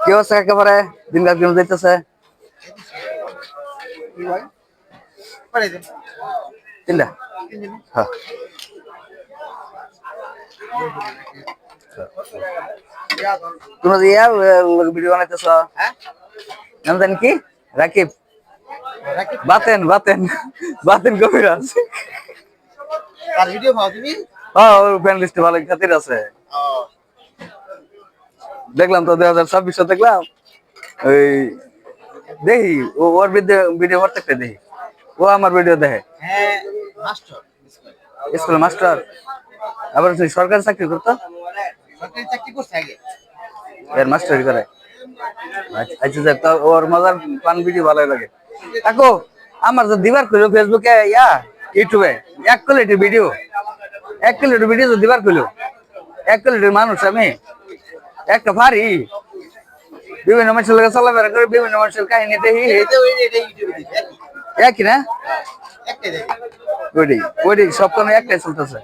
কি অবস্থা একেবারে দিনকাল কেমন যাইতেছে? তিনটা হ্যাঁ তোমরা যে ভিডিও বানাইতেছ নাম জানি কি? রাকিব বাতেন বাতেন বাতেন কবিরাজ। তার ভিডিও পাও তুমি? হ্যাঁ ওর ফ্যান লিস্টে ভালো খাতির আছে। দেখলাম তো 2026 দেখলাম ওই দেখি ওর ভিডিও প্রত্যেকটা দেখি। ও আমার ভিডিও দেখে। হ্যাঁ মাস্টার স্কুল মাস্টার আবার সরকারি চাকরি করতো। সরকারি চাকরি করছে আগে। এর মাস্টারি করে। আচ্ছা যাক তো ওর মজার পান ভিডিও ভালো লাগে। দেখো আমার তো দিবার কইলো ফেসবুকে ইউটিউবে 1 কোয়ালিটির ভিডিও 1 কোয়ালিটির ভিডিও তো দিবার কইলো 1 কোয়ালিটির মানুষ আমি একটা ভারী বিভিন্ন মানুষের লগে চলাফেরা করে বিভিন্ন মানুষের কাহিনী দেখি একই না ওইটাই ওইটাই সব কোনো একটাই চলতেছে।